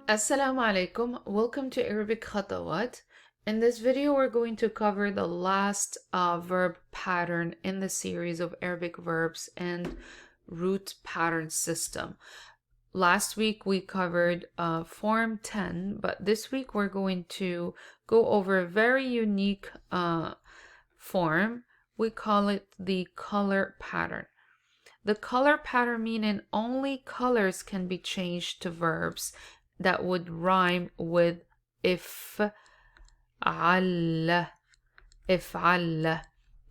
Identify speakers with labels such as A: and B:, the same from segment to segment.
A: Assalamu alaikum. Welcome to Arabic Khatawaat. In this video, we're going to cover the last verb pattern in the series of Arabic verbs and root pattern system. Last week, we covered form 10, but this week, we're going to go over a very unique form. We call it the color pattern. The color pattern meaning only colors can be changed to verbs that would rhyme with if'al. If'al.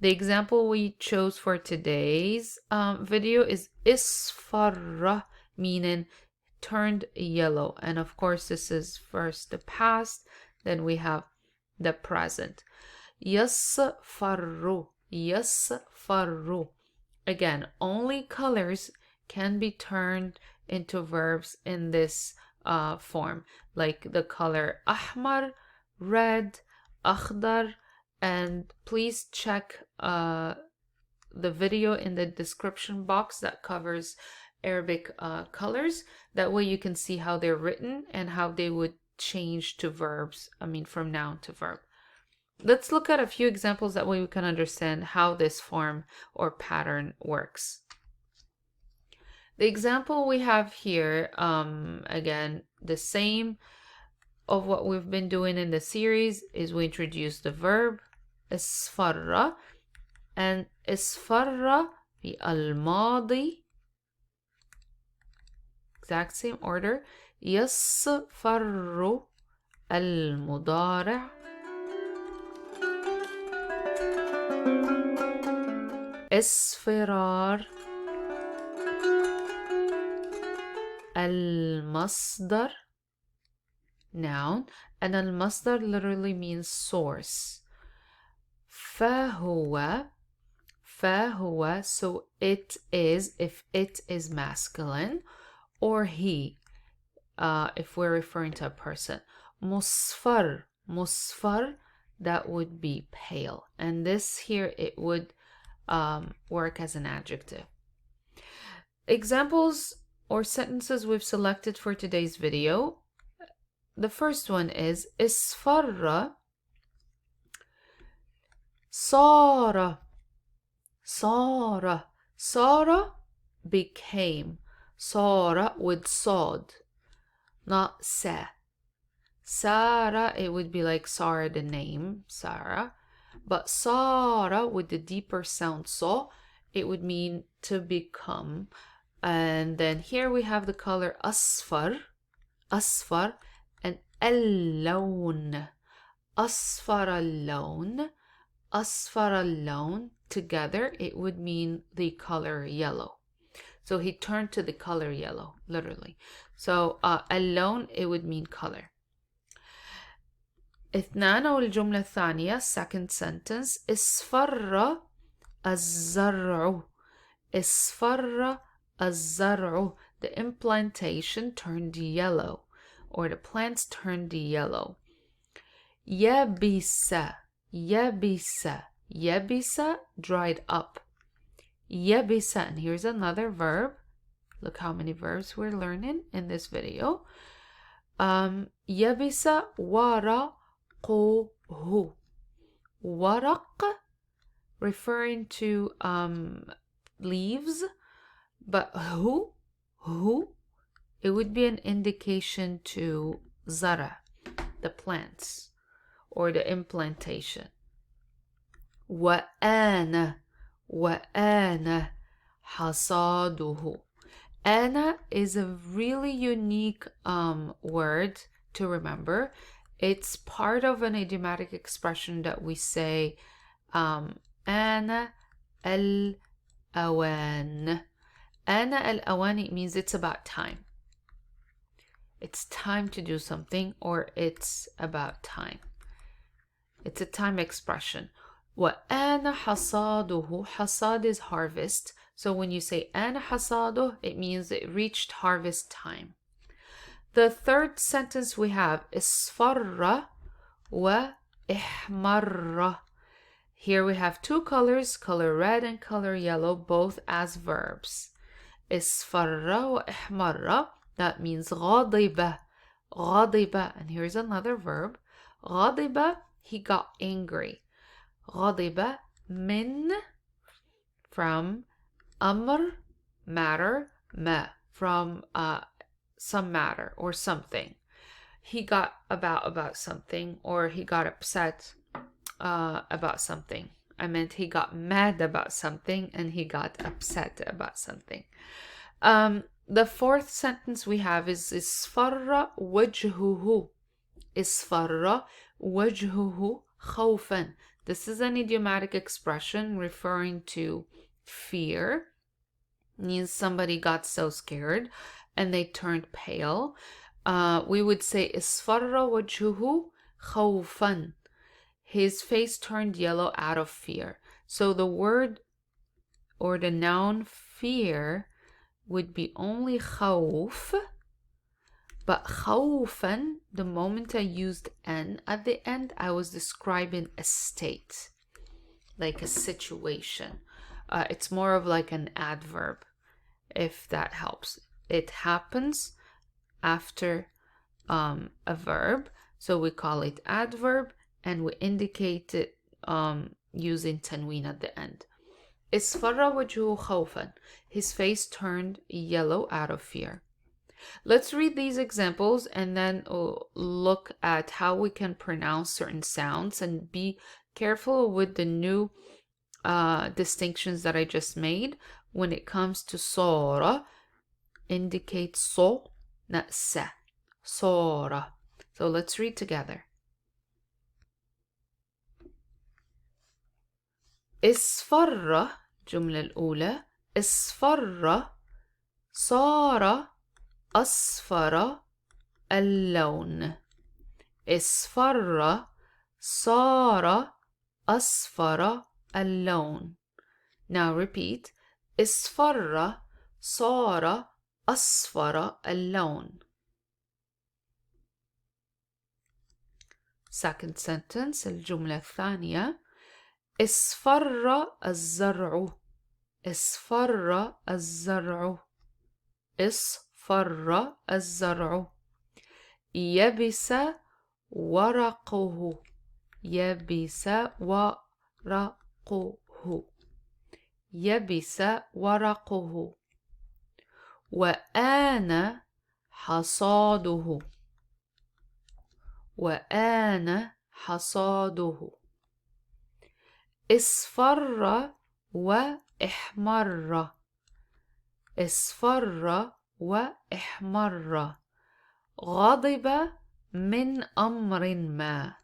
A: The example we chose for today's video is isfarra, meaning turned yellow. And of course, this is first the past, then we have the present. Yasfarru, yasfarru. Again, only colors can be turned into verbs in this form, like the color ahmar, red, akhdar, and please check the video in the description box that covers Arabic colors. That way you can see how they're written and how they would change to verbs, from noun to verb. Let's look at a few examples, that way we can understand how this form or pattern works. The example we have here, again, the same of what we've been doing in the series, is we introduce the verb isfarra, and isfarra في الماضي, exact same order. يصفر المضارع, اصفرار المصدر, noun, and al-masdar literally means source. فهو, so it is, if it is masculine, or he, if we're referring to a person. Musfar, that would be pale, and this here, it would work as an adjective. Examples or sentences we've selected for today's video. The first one is isfarra sara, became, sara with sod, not sa. Sarah, it would be like Sarah, the name, Sarah. But Sara, with the deeper sound so, it would mean to become. And then here we have the color asfar, and al-lawn, asfar al-lawn, together it would mean the color yellow. So he turned to the color yellow, literally. So al-lawn, it would mean color. اثنان أو الجملة الثانية, second sentence, اصفر الزرع, اصفر الزرع, the implantation turned yellow, or the plants turned yellow. يبس, dried up. يبس, and here's another verb. Look how many verbs we're learning in this video. يبس ورقه, ورق, referring to leaves, but who, it would be an indication to zara, the plants or the implantation. وآن حصاده. Ana is a really unique word to remember. It's part of an idiomatic expression that we say, Ana al-awan. Ana al-awan, it means it's about time. It's time to do something, or it's about time. It's a time expression. وَأَنَا حَصَادُهُ, hasad is harvest. So when you say أَنَا حَصَادُهُ, it means it reached harvest time. The third sentence we have is اصفر وإحمر. Here we have two colors, color red and color yellow, both as verbs. اصفر وإحمر, that means غاضبة, غضب, and here's another verb. غضب, he got angry. غضب من, from أمر, matter, ما, from some matter or something. He got about something, or he got upset about something. I meant he got mad about something and he got upset about something. The fourth sentence we have is اصفر وجهه. اصفر وجهه خوفا. This is an idiomatic expression referring to fear. It means somebody got so scared and they turned pale. We would say اصفر وجهه خوفا. His face turned yellow out of fear. So the word or the noun fear would be only خوف, but خوفا, the moment I used N at the end, I was describing a state, like a situation. It's more of like an adverb, if that helps. It happens after a verb, so we call it adverb, and we indicate it using tanween at the end. اصفر وجهه خوفا. His face turned yellow out of fear. Let's read these examples and then look at how we can pronounce certain sounds, and be careful with the new distinctions that I just made. When it comes to صار, indicate so, not sa. صار. So let's read together. اصفر, الجملة الأولى. اصفر, صار أصفر اللون. اصفر, صار أصفر اللون. Now repeat. اصفر, صار أصفر اللون. Second sentence, الجملة الثانية. اصفر الزرع. اصفر الزرع. اصفر الزرع. يبس ورقه. يبس ورقه. يبس ورقه. وآن حصاده. وآن حصاده. اصفر واحمر. اصفر واحمر. غضب من أمر ما.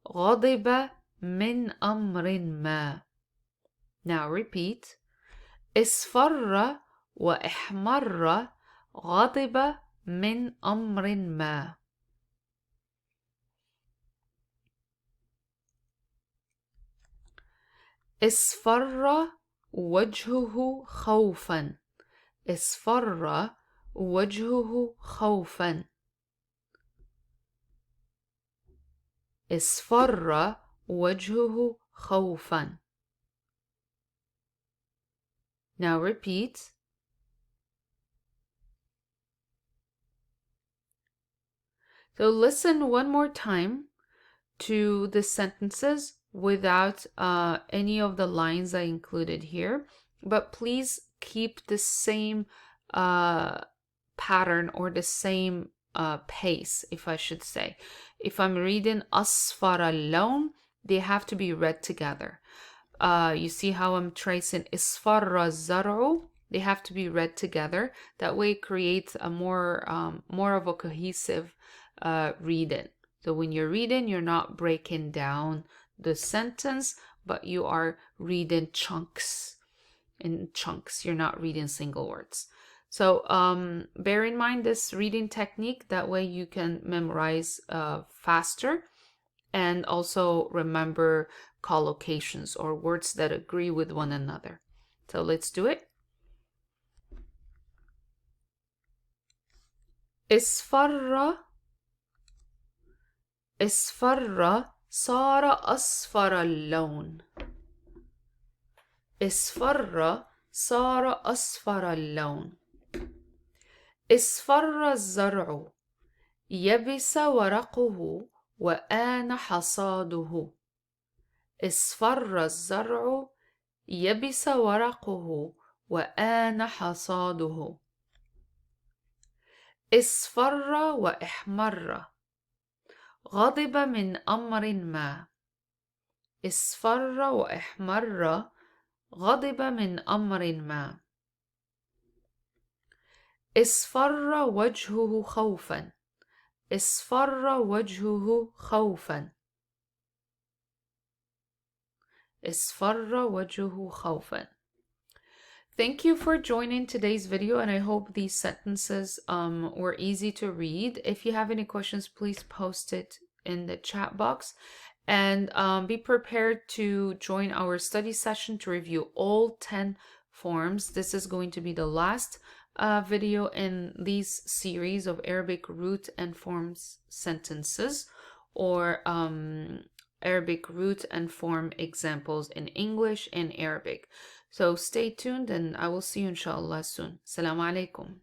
A: غضب من أمر ما. Now repeat. اصفر واحمر. غضب من أمر ما. اصفر وجهه خوفا. اصفر وجهه خوفا. اصفر وجهه خوفا. Now repeat. So listen one more time to the sentences without any of the lines I included here, but please keep the same pattern or the same pace, if I should say. If I'm reading أصفر اللون, they have to be read together. You see how I'm tracing اصفر الزرع? They have to be read together. That way it creates a more of a cohesive reading. So when you're reading, you're not breaking down the sentence, but you are reading chunks. In chunks, you're not reading single words. So bear in mind this reading technique. That way you can memorize faster, and also remember collocations or words that agree with one another. So let's do it. اصفر. اصفر صار أصفر اللون. اصفر صار أصفر اللون. اصفر الزرع. يبس ورقه وآن حصاده. اصفر الزرع يبس ورقه وآن حصاده. اصفر وإحمر غضب من أمر ما. اصفر وإحمر غضب من أمر ما. اصفر وجهه خوفا. اصفر وجهه خوفا. اصفر وجهه خوفا. Thank you for joining today's video, and I hope these sentences were easy to read. If you have any questions, please post it in the chat box, and be prepared to join our study session to review all 10 forms. This is going to be the last video in these series of Arabic root and forms sentences, or Arabic root and form examples in English and Arabic. So stay tuned, and I will see you inshallah soon. Assalamu alaikum.